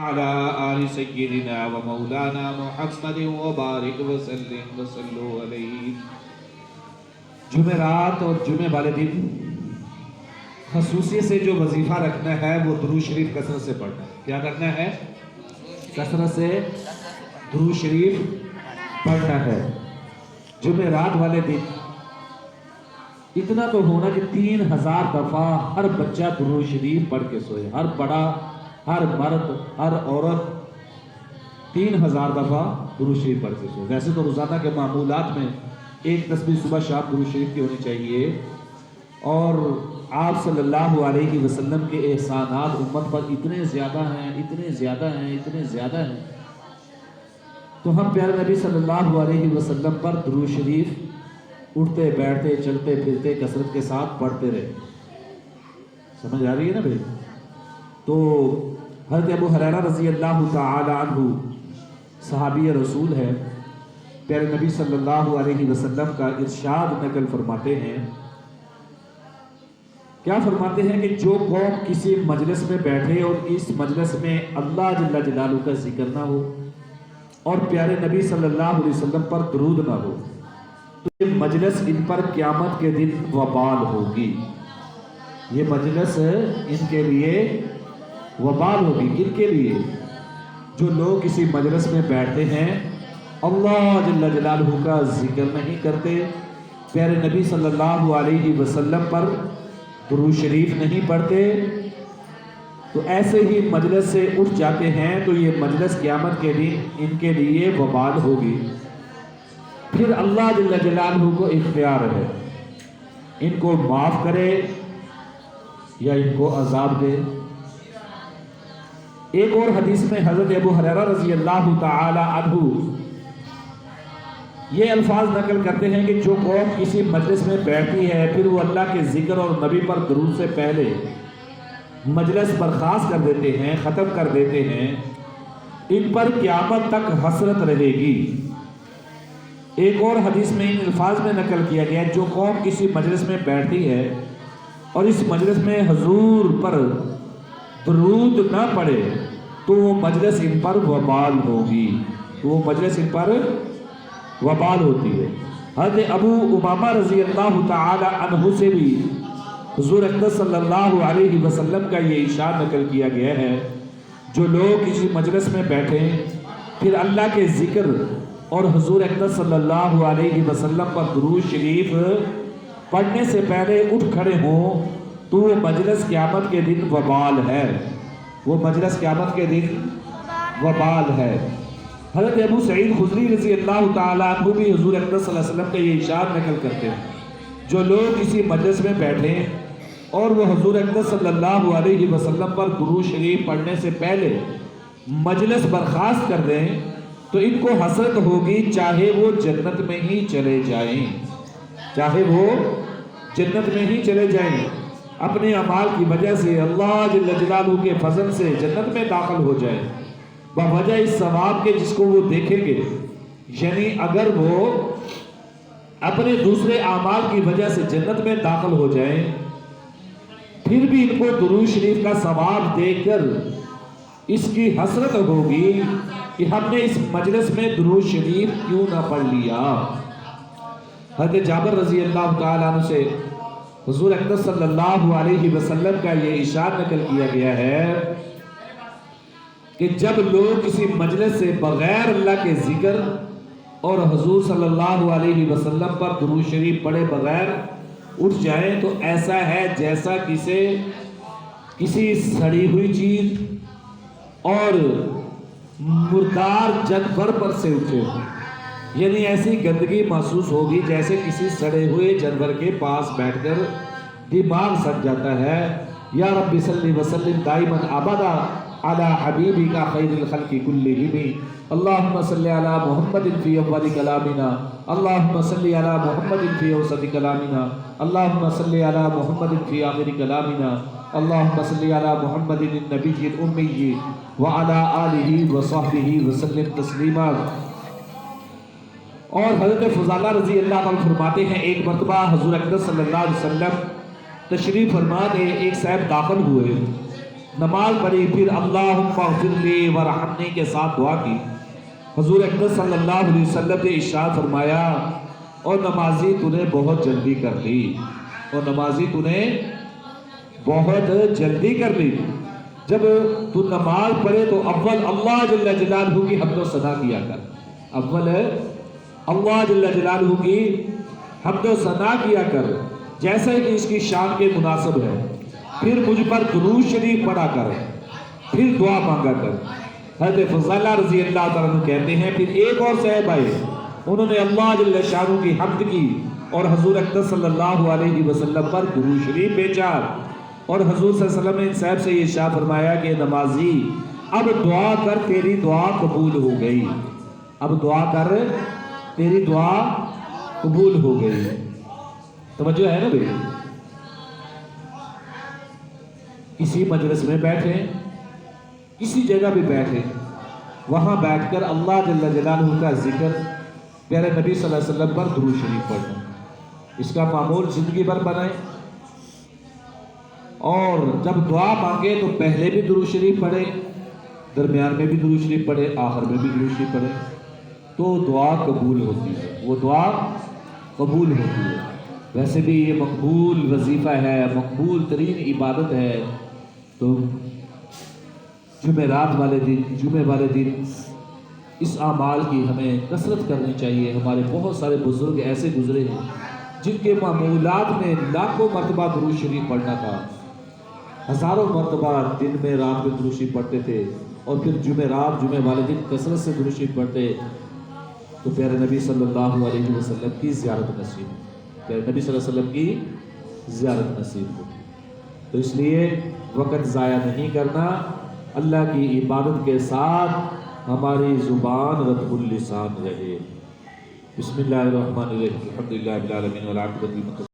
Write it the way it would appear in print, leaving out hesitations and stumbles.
وعلى آل سيدنا ومولانا محمد وبارك وسلم وصلوا علیہ۔ جمعرات اور جمعے والے دن خصوصیت سے جو وظیفہ رکھنا ہے وہ درود شریف کثرت سے پڑھنا ہے۔ کیا کرنا ہے؟ کثرت سے درود شریف پڑھنا ہے۔ جمعرات والے دن اتنا تو ہونا کہ 3000 دفعہ ہر بچہ درود شریف پڑھ کے سوئے، ہر بڑا، ہر مرد، ہر عورت 3000 دفعہ درود شریف پڑھ کے سوئے۔ ویسے تو روزانہ کے معمولات میں ایک تسبیح صبح شام درود شریف کی ہونی چاہیے، اور آپ صلی اللہ علیہ وسلم کے احسانات امت پر اتنے زیادہ ہیں، اتنے زیادہ ہیں، اتنے زیادہ ہیں، تو ہم پیارے نبی صلی اللہ علیہ وسلم پر درود شریف اٹھتے بیٹھتے چلتے پھرتے کثرت کے ساتھ پڑھتے رہے۔ سمجھ آ رہی ہے نا بھائی؟ تو حضرت ابو ہریرہ رضی اللہ تعالی عنہ صحابی رسول ہے، پیارے نبی صلی اللہ علیہ وسلم کا ارشاد نقل فرماتے ہیں۔ کیا فرماتے ہیں کہ جو قوم کسی مجلس میں بیٹھے اور اس مجلس میں اللہ جل جلالہ کا ذکر نہ ہو اور پیارے نبی صلی اللہ علیہ وسلم پر درود نہ ہو تو یہ مجلس ان پر قیامت کے دن وبال ہوگی۔ یہ مجلس ان کے لیے وبال ہوگی۔ ان کے لیے جو لوگ کسی مجلس میں بیٹھتے ہیں، اللہ جل جلالہ کا ذکر نہیں کرتے، پیارے نبی صلی اللہ علیہ وسلم پر درود شریف نہیں پڑھتے، تو ایسے ہی مجلس سے اٹھ جاتے ہیں تو یہ مجلس قیامت کے دن ان کے لیے وبال ہوگی۔ پھر اللہ جل جلالہ کو اختیار ہے، ان کو معاف کرے یا ان کو عذاب دے۔ ایک اور حدیث میں حضرت ابو ہریرہ رضی اللہ تعالی عنہ یہ الفاظ نقل کرتے ہیں کہ جو قوم کسی مجلس میں بیٹھتی ہے پھر وہ اللہ کے ذکر اور نبی پر درود سے پہلے مجلس برخاست کر دیتے ہیں، ختم کر دیتے ہیں، ان پر قیامت تک حسرت رہے گی۔ ایک اور حدیث میں ان الفاظ میں نقل کیا گیا ہے جو قوم کسی مجلس میں بیٹھتی ہے اور اس مجلس میں حضور پر درود نہ پڑے تو وہ مجلس ان پر وبال ہوگی، وہ مجلس ان پر وبال ہوتی ہے۔ حضرت ابو امامہ رضی اللہ تعالی عنہ سے بھی حضور اقدس صلی اللہ علیہ وسلم کا یہ ارشاد نقل کیا گیا ہے، جو لوگ کسی مجلس میں بیٹھیں پھر اللہ کے ذکر اور حضور اقدس صلی اللہ علیہ وسلم پر درود شریف پڑھنے سے پہلے اٹھ کھڑے ہوں تو وہ مجلس قیامت کے دن وبال ہے، وہ مجلس قیامت کے دن وبال ہے۔ حضرت ابو سعید خدری رضی اللہ تعالیٰ عنہ بھی حضور اقدس صلی اللہ علیہ وسلم کا یہ ارشاد نقل کرتے ہیں، جو لوگ کسی مجلس میں بیٹھیں اور وہ حضور اقدس صلی اللہ علیہ وسلم پر درود شریف پڑھنے سے پہلے مجلس برخاست کر دیں تو ان کو حسرت ہوگی، چاہے وہ جنت میں ہی چلے جائیں، چاہے وہ جنت میں ہی چلے جائیں، اپنے اعمال کی وجہ سے اللہ جل جلالہ کے فضل سے جنت میں داخل ہو جائیں بوجہ اس ثواب کے جس کو وہ دیکھیں گے۔ یعنی اگر وہ اپنے دوسرے اعمال کی وجہ سے جنت میں داخل ہو جائیں پھر بھی ان کو درود شریف کا ثواب دیکھ کر اس کی حسرت ہوگی کہ ہم نے اس مجلس میں درود شریف کیوں نہ پڑھ لیا۔ حضرت جابر رضی اللہ تعالیٰ عنہ سے حضور اقدس صلی اللہ علیہ وسلم کا یہ ارشاد نقل کیا گیا ہے کہ جب لوگ کسی مجلس سے بغیر اللہ کے ذکر اور حضور صلی اللہ علیہ وسلم پر درود شریف پڑھے بغیر اٹھ جائیں تو ایسا ہے جیسا کسی سڑی ہوئی چیز اور مردار جانور پر سے اٹھے ہوں، یعنی ایسی گندگی محسوس ہوگی جیسے کسی سڑے ہوئے جانور کے پاس بیٹھ کر دماغ سڑ جاتا ہے۔ یا رب صلی وسلم دائما ابدا علی حبیبک خیر الخلق کلہم، اللہم صلی علی محمد فی اول کلامنا، اللہم صلی علی محمد فی اوسط کلامنا، اللہم صلی علی محمد فی آخر کلامنا، اللہم صلی علی محمد النبی الامی وعلی آلہ وصحبہ وسلم تسلیما۔ اور حضرت فضالہ رضی اللہ عنہ فرماتے ہیں ایک مرتبہ حضور اقدس صلی اللہ علیہ وسلم تشریف فرما دے، ایک صاحب داخل ہوئے، نماز پڑھی، پھر اللہم اغفر لی ورحمنی کے ساتھ دعا کی، حضور اکرم صلی اللہ علیہ وسلم نے ارشاد فرمایا اور نمازی تو نے بہت جلدی کر لی، اور نمازی تو نے بہت جلدی کر لی۔ جب تو نماز پڑھے تو اول اللہ جل جلالہ کی حمد و ثنا کیا کر، اول اللہ جل جلالہ کی حمد و ثنا کیا کر جیسا کہ اس کی شان کے مناسب ہے، پھر مجھ پر درود شریف پڑھا کر، پھر دعا مانگا کر۔ حضرت فضالہ رضی اللہ تعالیٰ عنہ کہتے ہیں پھر ایک اور صاحب آئے، انہوں نے اللہ جل شانہ کی حمد کی اور حضور اکرم صلی اللہ علیہ وسلم پر درود شریف بھیجا، اور حضور صلی اللہ علیہ وسلم نے ان صاحب سے یہ ارشاد فرمایا کہ نمازی اب دعا کر تیری دعا قبول ہو گئی، اب دعا کر تیری دعا قبول ہو گئی۔ توجہ ہے نا بھائی؟ کسی مجلس میں بیٹھے، کسی جگہ بھی بیٹھے، وہاں بیٹھ کر اللہ جل جلالہ کا ذکر، پیارے نبی صلی اللہ علیہ وسلم پر درود شریف پڑھنا، اس کا معمول زندگی بھر بنائیں، اور جب دعا مانگے تو پہلے بھی درود شریف پڑھے، درمیان میں بھی درود شریف پڑھے، آخر میں بھی درود شریف پڑھے، تو دعا قبول ہوتی ہے، وہ دعا قبول ہوتی ہے۔ ویسے بھی یہ مقبول وظیفہ ہے، مقبول ترین عبادت ہے، تو جمعرات والے دن، جمعے والے دن اس اعمال کی ہمیں کثرت کرنی چاہیے۔ ہمارے بہت سارے بزرگ ایسے گزرے ہیں جن کے معمولات میں لاکھوں مرتبہ درود شریف پڑھنا تھا، ہزاروں مرتبہ دن میں رات میں درود شریف پڑھتے تھے، اور پھر جمعرات جمعے والے دن کثرت سے درود شریف پڑھتے، تو پیارے نبی صلی اللہ علیہ وسلم کی زیارت نصیب، پیارے نبی صلی اللہ علیہ وسلم کی زیارت نصیب ہوتی۔ تو اس لیے وقت ضائع نہیں کرنا، اللہ کی عبادت کے ساتھ ہماری زبان رطب اللسان رہے۔ بسم اللہ الرحمن الرحیم، الحمدللہ رب العالمین والعاقبۃ